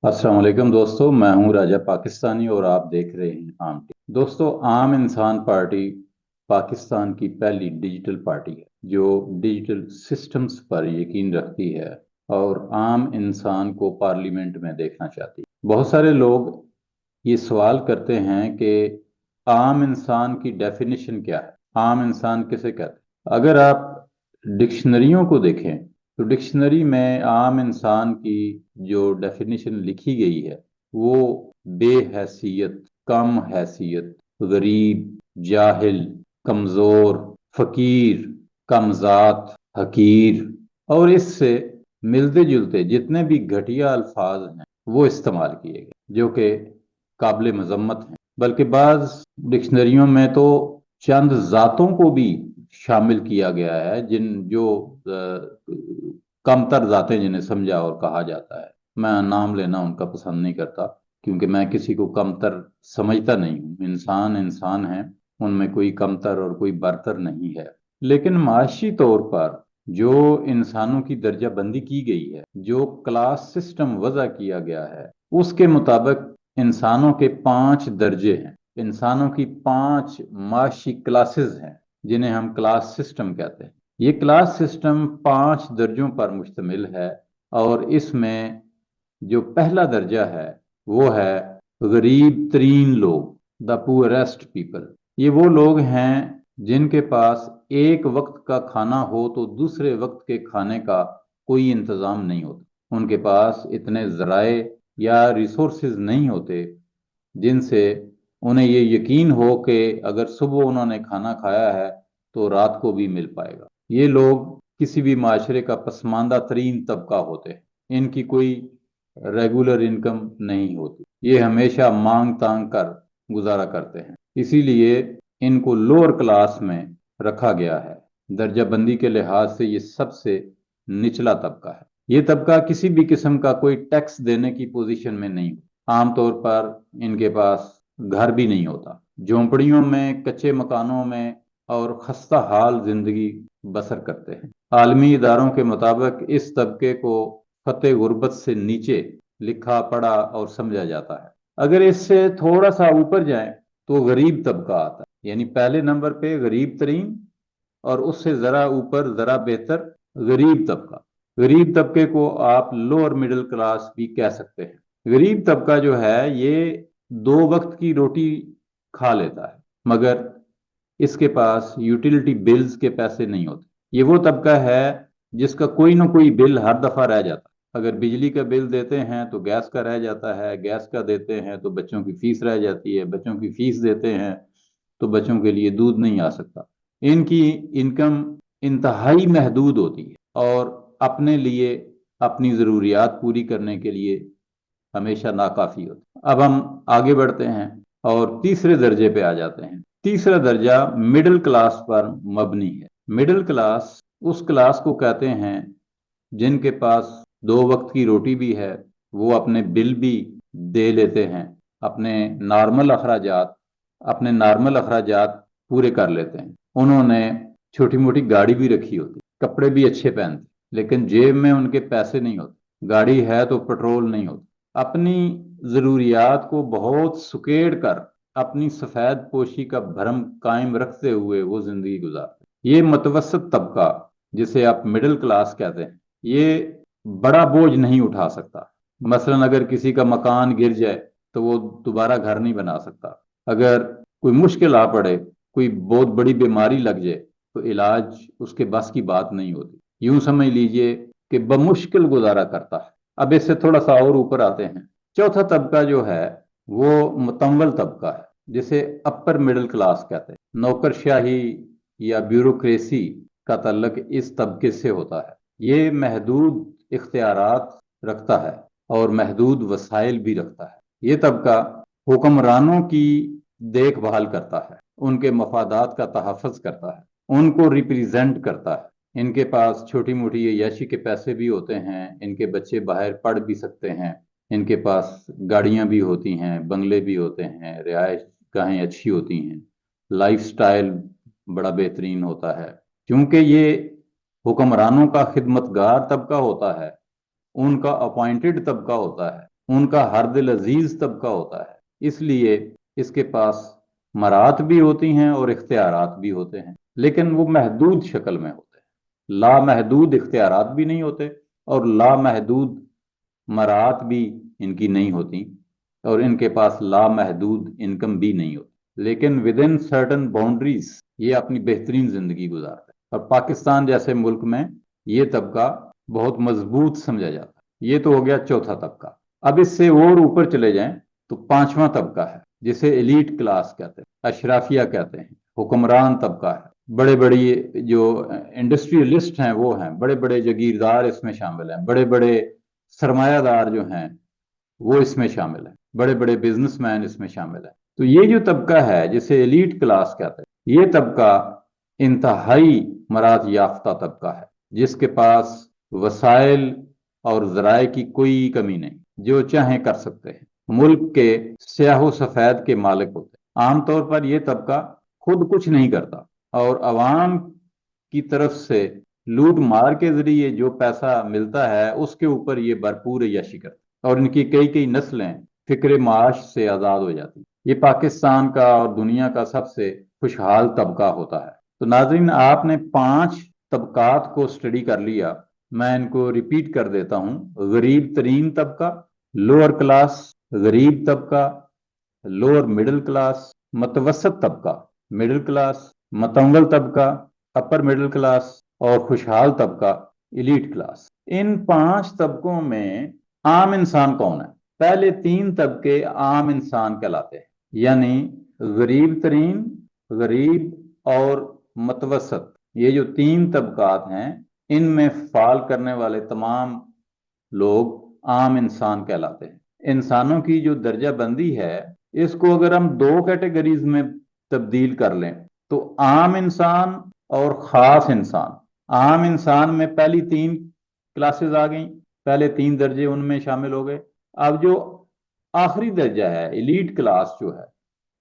अस्सलाम वालेकुम दोस्तों, मैं हूं राजा पाकिस्तानी और आप देख रहे हैं आम टीवी। दोस्तों, आम इंसान पार्टी पाकिस्तान की पहली डिजिटल पार्टी है जो डिजिटल सिस्टम्स पर यकीन रखती है और आम इंसान को पार्लियामेंट में देखना चाहती है। बहुत सारे लोग ये सवाल करते हैं कि आम इंसान की डेफिनेशन क्या है, आम इंसान किसे कहते हैं। अगर आप डिक्शनरियों को देखें तो डिक्शनरी में आम इंसान की जो डेफिनेशन लिखी गई है वो बेहैसियत, कम हैसियत, गरीब, जाहिल, कमजोर, फकीर, कमजात, हकीर और इससे मिलते जुलते जितने भी घटिया अल्फाज हैं वो इस्तेमाल किए गए जो कि काबिल मजम्मत हैं। बल्कि बाज डिक्शनरियों में तो चंद जातों को भी शामिल किया गया है जिन जो कमतर जातें जिन्हें समझा और कहा जाता है। मैं नाम लेना उनका पसंद नहीं करता क्योंकि मैं किसी को कमतर समझता नहीं हूँ। इंसान इंसान है, उनमें कोई कमतर और कोई बरतर नहीं है। लेकिन माशी तौर पर जो इंसानों की दर्जा बंदी की गई है, जो क्लास सिस्टम वजह किया गया है, उसके मुताबिक इंसानों के 5 दर्जे हैं। इंसानों की 5 माशी क्लासेस हैं जिन्हें हम क्लास सिस्टम कहते हैं। ये क्लास सिस्टम 5 दर्जों पर मुश्तमिल है और इसमें जो पहला दर्जा है वो है गरीब तरीन लोग, द पुअरेस्ट पीपल। ये वो लोग हैं जिनके पास एक वक्त का खाना हो तो दूसरे वक्त के खाने का कोई इंतजाम नहीं होता। उनके पास इतने जराए या रिसोर्सेज नहीं होते जिनसे उन्हें ये यकीन हो कि अगर सुबह उन्होंने खाना खाया है तो रात को भी मिल पाएगा। ये लोग किसी भी माशरे का पसमानदा तरीन तबका होते हैं। इनकी कोई रेगुलर इनकम नहीं होती, ये हमेशा मांग तांग कर गुजारा करते हैं। इसीलिए इनको लोअर क्लास में रखा गया है। दर्जा बंदी के लिहाज से ये सबसे निचला तबका है। ये तबका किसी भी किस्म का कोई टैक्स देने की पोजीशन में नहीं। आमतौर पर इनके पास घर भी नहीं होता, झोंपड़ियों में, कच्चे मकानों में और खस्ता हाल जिंदगी बसर करते हैं। आलमी इदारों के मुताबिक इस तबके को फतेह गुर्बत से नीचे लिखा पढ़ा और समझा जाता है। अगर इससे थोड़ा सा ऊपर जाए तो गरीब तबका आता है, यानी पहले नंबर पे गरीब तरीन और उससे जरा ऊपर जरा बेहतर गरीब तबका। गरीब तबके को आप लोअर मिडिल क्लास भी कह सकते हैं। गरीब तबका जो है ये 2 वक्त की रोटी खा लेता है मगर इसके पास यूटिलिटी बिल्स के पैसे नहीं होते। ये वो तबका है जिसका कोई ना कोई बिल हर दफा रह जाता है। अगर बिजली का बिल देते हैं तो गैस का रह जाता है, गैस का देते हैं तो बच्चों की फीस रह जाती है, बच्चों की फीस देते हैं तो बच्चों के लिए दूध नहीं आ सकता। इनकी इनकम इंतहाई महदूद होती है और अपने लिए अपनी ज़रूरियात पूरी करने के लिए हमेशा नाकाफी होती है। अब हम आगे बढ़ते हैं और तीसरे दर्जे पे आ जाते हैं। तीसरा दर्जा मिडिल क्लास पर मबनी है। मिडिल क्लास उस क्लास को कहते हैं जिनके पास 2 वक्त की रोटी भी है, वो अपने बिल भी दे लेते हैं, अपने नॉर्मल अखराजात अपने नॉर्मल अखराजात पूरे कर लेते हैं। उन्होंने छोटी मोटी गाड़ी भी रखी होती, कपड़े भी अच्छे पहनते, लेकिन जेब में उनके पैसे नहीं होते। गाड़ी है तो पेट्रोल नहीं होता। अपनी जरूरियात को बहुत सुकेड़ कर अपनी सफेद पोशी का भरम कायम रखते हुए वो जिंदगी गुजारते। ये मतवसत तबका जिसे आप मिडिल क्लास कहते हैं, ये बड़ा बोझ नहीं उठा सकता। मसलन अगर किसी का मकान गिर जाए तो वो दोबारा घर नहीं बना सकता। अगर कोई मुश्किल आ पड़े, कोई बहुत बड़ी बीमारी लग जाए तो इलाज उसके बस की बात नहीं होती। यूं समझ लीजिए कि बमुश्किल गुजारा करता है। अब इससे थोड़ा सा और ऊपर आते हैं। चौथा तबका जो है वो मुतव्वल तबका है जिसे अपर मिडिल क्लास कहते हैं। नौकरशाही या ब्यूरोक्रेसी का तल्लक इस तबके से होता है। ये महदूद इख्तियारात रखता है और महदूद वसाइल भी रखता है। ये तबका हुक्मरानों की देखभाल करता है, उनके मफादात का तहफ़्फ़ुज़ करता है, उनको रिप्रेजेंट करता है। इनके पास छोटी मोटी अय्याशी के पैसे भी होते हैं, इनके बच्चे बाहर पढ़ भी सकते हैं, इनके पास गाड़ियां भी होती हैं, बंगले भी होते हैं, रिहाइश गाहें अच्छी होती हैं, लाइफ स्टाइल बड़ा बेहतरीन होता है। क्योंकि ये हुक्मरानों का खिदमतगार तबका होता है, उनका अपॉइंटेड तबका होता है, ان کا ہر دل عزیز طبقہ ہوتا ہے، اس لیے اس کے پاس مرات بھی ہوتی ہیں اور اختیارات بھی ہوتے ہیں، لیکن وہ محدود شکل میں ہوتے ہیں۔ لامحدود اختیارات بھی نہیں ہوتے اور لامحدود مرات بھی ان کی نہیں ہوتی، اور ان کے پاس لامحدود انکم بھی نہیں ہوتی، لیکن ود ان سرٹن باؤنڈریز یہ اپنی بہترین زندگی گزارتا ہے۔ اور پاکستان جیسے ملک میں یہ طبقہ بہت مضبوط سمجھا جاتا ہے۔ یہ تو ہو گیا چوتھا طبقہ۔ اب اس سے اور اوپر چلے جائیں تو پانچواں طبقہ ہے جسے ایلیٹ کلاس کہتے ہیں، اشرافیہ کہتے ہیں، حکمران طبقہ ہے۔ بڑے بڑی جو انڈسٹریلسٹ ہیں وہ ہیں، بڑے بڑے جاگیردار اس میں شامل ہیں، بڑے بڑے سرمایہ دار جو ہیں وہ اس میں شامل ہیں، بڑے بڑے بزنس مین اس میں شامل ہیں۔ تو یہ جو طبقہ ہے جسے ایلیٹ کلاس کہتے ہیں، یہ طبقہ انتہائی مراد یافتہ طبقہ ہے، جس کے پاس وسائل اور ذرائع کی کوئی کمی نہیں، جو چاہیں کر سکتے ہیں، ملک کے سیاہ و سفید کے مالک ہوتے ہیں۔ عام طور پر یہ طبقہ خود کچھ نہیں کرتا اور عوام کی طرف سے لوٹ مار کے ذریعے جو پیسہ ملتا ہے اس کے اوپر یہ بھرپور عیاشی کرتے ہیں، اور ان کی کئی کئی نسلیں فکر معاش سے آزاد ہو جاتی ہیں۔ یہ پاکستان کا اور دنیا کا سب سے خوشحال طبقہ ہوتا ہے۔ تو ناظرین، آپ نے 5 طبقات کو اسٹڈی کر لیا، میں ان کو ریپیٹ کر دیتا ہوں۔ غریب ترین طبقہ، لوور کلاس، غریب طبقہ، لوور مڈل کلاس، متوسط طبقہ، مڈل کلاس، متوسط طبقہ، اپر مڈل کلاس، اور خوشحال طبقہ، ایلیٹ کلاس۔ ان 5 طبقوں میں عام انسان کون ہے؟ پہلے 3 طبقے عام انسان کہلاتے ہیں، یعنی غریب ترین، غریب اور متوسط۔ یہ جو 3 طبقات ہیں ان میں فال کرنے والے تمام لوگ عام انسان کہلاتے ہیں۔ انسانوں کی جو درجہ بندی ہے اس کو اگر ہم 2 کیٹیگریز میں تبدیل کر لیں تو عام انسان اور خاص انسان۔ عام انسان میں پہلی 3 کلاسز آ گئیں، پہلے 3 درجے ان میں شامل ہو گئے۔ اب جو آخری درجہ ہے ایلیٹ کلاس جو ہے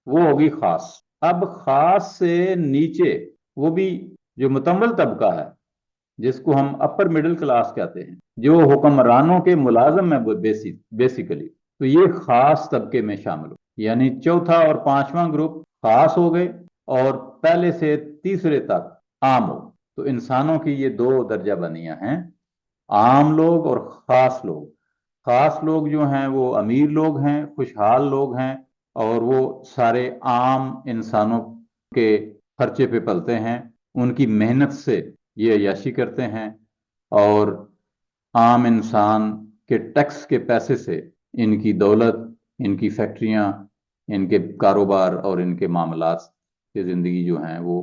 وہ ہوگی خاص۔ اب خاص سے نیچے وہ بھی جو مکمل طبقہ ہے جس کو ہم اپر مڈل کلاس کہتے ہیں، جو حکمرانوں کے ملازم ہیں بیسیکلی، تو یہ خاص طبقے میں شامل ہو، یعنی چوتھا اور 5واں گروپ خاص ہو گئے اور پہلے سے تیسرے تک عام ہو۔ تو انسانوں کی یہ 2 درجہ بندیاں ہیں، عام لوگ اور خاص لوگ۔ خاص لوگ جو ہیں وہ امیر لوگ ہیں، خوشحال لوگ ہیں، اور وہ سارے عام انسانوں کے خرچے پہ پلتے ہیں، ان کی محنت سے یہ عیاشی کرتے ہیں، اور عام انسان کے ٹیکس کے پیسے سے ان کی دولت، ان کی فیکٹریاں، ان کے کاروبار اور ان کے معاملات کی زندگی جو ہیں وہ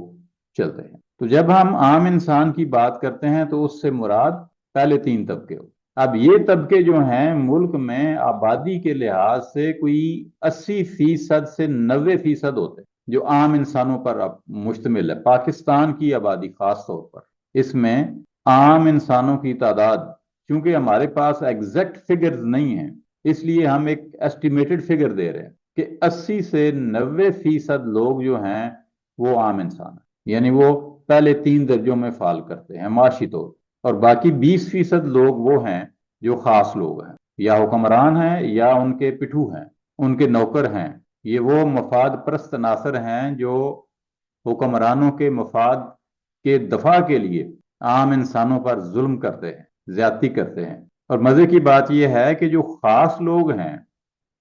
چلتے ہیں۔ تو جب ہم عام انسان کی بات کرتے ہیں تو اس سے مراد پہلے 3 طبقے ہو۔ اب یہ طبقے جو ہیں ملک میں آبادی کے لحاظ سے کوئی 80% سے 90% ہوتے ہیں جو عام انسانوں پر اب مشتمل ہے۔ پاکستان کی آبادی خاص طور پر، اس میں عام انسانوں کی تعداد، چونکہ ہمارے پاس ایگزیکٹ فگرز نہیں ہیں اس لیے ہم ایک ایسٹیمیٹڈ فگر دے رہے ہیں کہ 80 سے 90% لوگ جو ہیں وہ عام انسان ہیں، یعنی وہ پہلے 3 درجوں میں فال کرتے ہیں معاشی طور، اور باقی 20% لوگ وہ ہیں جو خاص لوگ ہیں، یا حکمران ہیں یا ان کے پٹھو ہیں، ان کے نوکر ہیں۔ یہ وہ مفاد پرست عناصر ہیں جو حکمرانوں کے مفاد کے دفاع کے لیے عام انسانوں پر ظلم کرتے ہیں، زیادتی کرتے ہیں۔ اور مزے کی بات یہ ہے کہ جو خاص لوگ ہیں،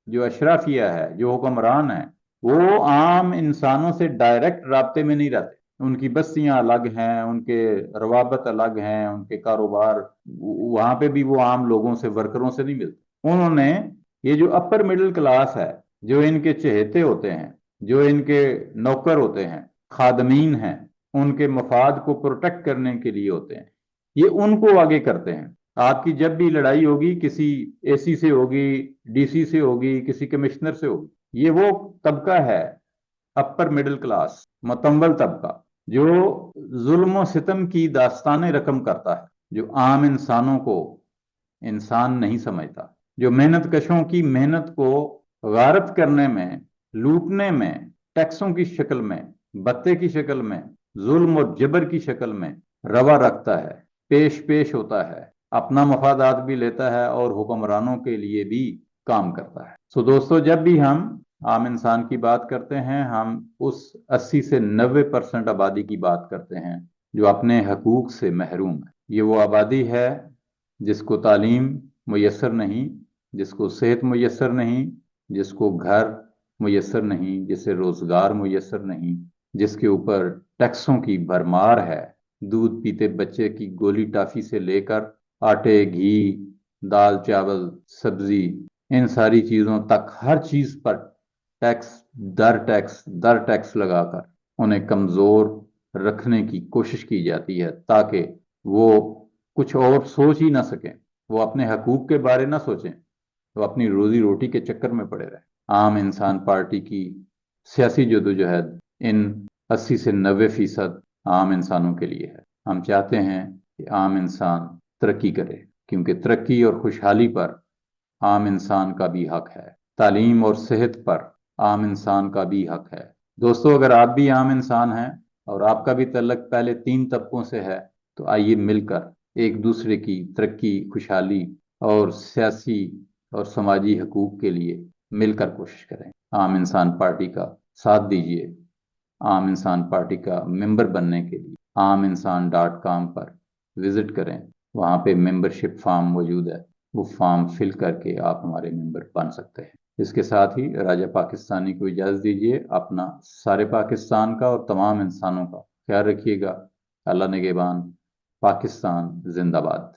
جو اشرافیہ ہے، جو حکمران ہیں، وہ عام انسانوں سے ڈائریکٹ رابطے میں نہیں رہتے۔ ان کی بستیاں الگ ہیں، ان کے روابط الگ ہیں، ان کے کاروبار، وہاں پہ بھی وہ عام لوگوں سے، ورکروں سے نہیں ملتے۔ انہوں نے یہ جو اپر مڈل کلاس ہے، جو ان کے چہیتے ہوتے ہیں، جو ان کے نوکر ہوتے ہیں، خادمین ہیں، ان کے مفاد کو پروٹیکٹ کرنے کے لیے ہوتے ہیں، یہ ان کو آگے کرتے ہیں۔ آپ کی جب بھی لڑائی ہوگی کسی اے سی سے ہوگی، ڈی سی سے ہوگی، کسی کمشنر سے ہوگی، یہ وہ طبقہ ہے اپر مڈل کلاس، متوسط طبقہ، جو ظلم و ستم کی داستانیں رقم کرتا ہے، جو عام انسانوں کو انسان نہیں سمجھتا، جو محنت کشوں کی محنت کو غارت کرنے میں، لوٹنے میں، ٹیکسوں کی شکل میں، بتے کی شکل میں، ظلم اور جبر کی شکل میں روا رکھتا ہے، پیش ہوتا ہے، اپنا مفادات بھی لیتا ہے اور حکمرانوں کے لیے بھی काम करता है। सो दोस्तों, जब भी हम आम इंसान की बात करते हैं, हम उस 80 से 90% आबादी की बात करते हैं जो अपने हकूक से महरूम है। ये वो आबादी है जिसको तालीम मुयसर नहीं, जिसको सेहत मुयसर नहीं, जिसको घर मुयसर नहीं, जिसे रोजगार मुयसर नहीं, जिसके ऊपर टैक्सों की भरमार है। दूध पीते बच्चे की गोली टाफी से लेकर आटे, घी, दाल, चावल, सब्जी, इन सारी चीजों तक हर चीज पर टैक्स दर टैक्स लगाकर उन्हें कमजोर रखने की कोशिश की जाती है, ताकि वो कुछ और सोच ही ना सकें, वो अपने हकूक के बारे ना सोचें, वो अपनी रोजी रोटी के चक्कर में पड़े रहे। आम इंसान पार्टी की सियासी जदोजहद इन 80 से 90% आम इंसानों के लिए है। हम चाहते हैं कि आम इंसान तरक्की करे, क्योंकि तरक्की और खुशहाली पर आम इंसान का भी हक है। तालीम और सेहत पर आम इंसान का भी हक है। दोस्तों, अगर आप भी आम इंसान हैं और आपका भी तल्लक पहले 3 तबकों से है, तो आइए मिलकर एक दूसरे की तरक्की, खुशहाली और सियासी और समाजी हकूक के लिए मिलकर कोशिश करें। आम इंसान पार्टी का साथ दीजिए। आम इंसान पार्टी का मेंबर बनने के लिए aminsan.com पर विजिट करें। वहाँ पे मेंबरशिप फॉर्म मौजूद है, वो फॉर्म फिल करके आप हमारे मेंबर बन सकते हैं। इसके साथ ही राजा पाकिस्तानी को इजाज़त दीजिए। अपना, सारे पाकिस्तान का और तमाम इंसानों का ख्याल रखिएगा। अल्लाह निगहबान। पाकिस्तान जिंदाबाद।